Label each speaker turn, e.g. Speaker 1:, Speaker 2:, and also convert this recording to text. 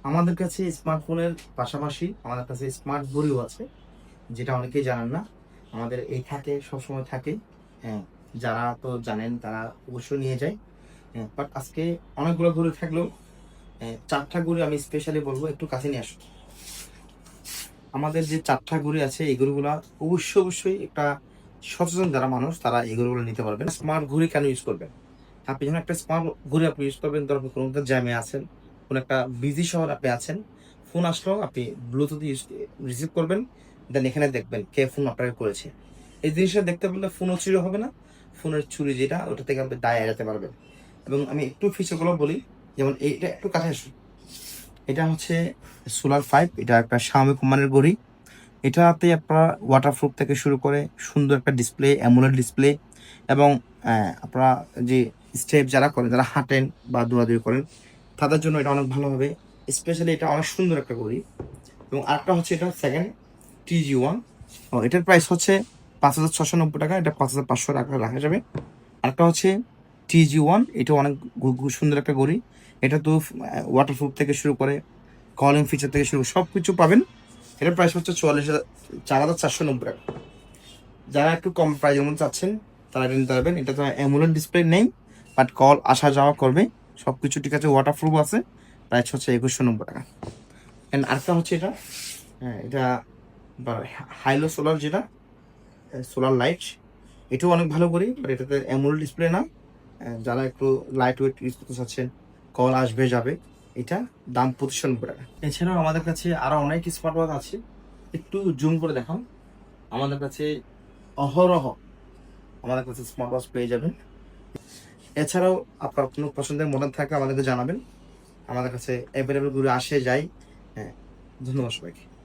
Speaker 1: আমাদের কাছে স্মার্টফোনের পাশাপাশি আমাদের কাছে স্মার্ট ঘড়িও আছে, যেটা অনেকেই জানেন না। আমাদের এই থাকে, সবসময় থাকে। হ্যাঁ, যারা তো জানেন তারা অবশ্যই নিয়ে যায়। হ্যাঁ, বাট আজকে অনেকগুলো ঘড়ি থাকলেও 4টা ঘড়ি আমি স্পেশালি বলবো একটু কাছে নিয়ে আসুন। আমাদের যে 4টা ঘড়ি আছে এই ঘড়িগুলা অবশ্যই একটা সচেতন যারা মানুষ তারা এই ঘড়িগুলো নিতে পারবেন। স্মার্ট ঘড়ি কেন ইউজ করবেন? আপনি যখন একটা স্মার্ট ঘড়ি আপনি ইউজ করবেন, ধরুন কোনো একটা জ্যামে আছেন, কোনো একটা বিজি শহর আপনি আছেন, ফোন আসলো আপনি ব্লুটুথ ইউজ রিসিভ করবেন, দেন এখানে দেখবেন কে ফোন আপনাকে করেছে। এই জিনিসটা দেখতে পারলে ফোনও চুরি হবে না, ফোনের চুরি যেটা ওটা থেকে আপনি দায় এড়াতে পারবেন। এবং আমি একটু ফিচারগুলো বলি, যেমন এইটা একটু কাছে আসুন। এটা হচ্ছে সোলার 5, এটা একটা Xiaomi কোম্পানির ঘড়ি। এটাতে আপনার ওয়াটারপ্রুফ থেকে শুরু করে সুন্দর একটা ডিসপ্লে, অ্যামোলেড ডিসপ্লে, এবং আপনারা যে স্টেপ যারা করেন, যারা হাঁটেন বা দৌড়াদৌড়ি করেন, তাদের জন্য এটা অনেক ভালো হবে। স্পেশালি এটা অনেক সুন্দর একটা ঘড়ি। এবং আরেকটা হচ্ছে এটা সেকেন্ড TG1। এটার প্রাইস হচ্ছে 5,690 টাকা, এটা 5,500 টাকা রাখা যাবে। আরেকটা হচ্ছে TG1, এটা অনেক সুন্দর একটা ঘড়ি। এটা তো ওয়াটারপ্রুফ থেকে শুরু করে কলিং ফিচার থেকে শুরু সব কিছু পাবেন। এটার প্রাইস হচ্ছে 4,490 টাকা। যারা একটু কম প্রাইসের মধ্যে চাচ্ছেন তারা এটা নিতে পারবেন। এটা তো অ্যামোলেড ডিসপ্লে নেই, বাট কল আসা যাওয়া করবে, সব কিছু ঠিক আছে, ওয়াটারপ্রুফ আছে। প্রাইস হচ্ছে 2,190 টাকা। অ্যান্ড আরেকটা হচ্ছে এটা, হ্যাঁ এটা হাইলো সোলার, যেটা সোলার লাইট, এটাও অনেক ভালো করি, বাট এটাতে অ্যামোলেড ডিসপ্লে না। যারা একটু লাইট ওয়েট ইউজ করতে চাচ্ছেন, কল আসবে যাবে, এটা দাম 2,590 টাকা। এছাড়াও আমাদের কাছে আরো অনেক স্মার্ট ওয়াচ আছে, একটু জুম করে দেখাও। আমাদের কাছে অহরহ আমাদের কাছে স্মার্ট ওয়াচ পেয়ে যাবেন। এছাড়াও আপনার কোনো পছন্দের মডেল থাকলে আমাদেরকে জানাবেন, আমাদের কাছে অ্যাভেলেবেল ঘুরে আসে যায়। হ্যাঁ, ধন্যবাদ সবাইকে।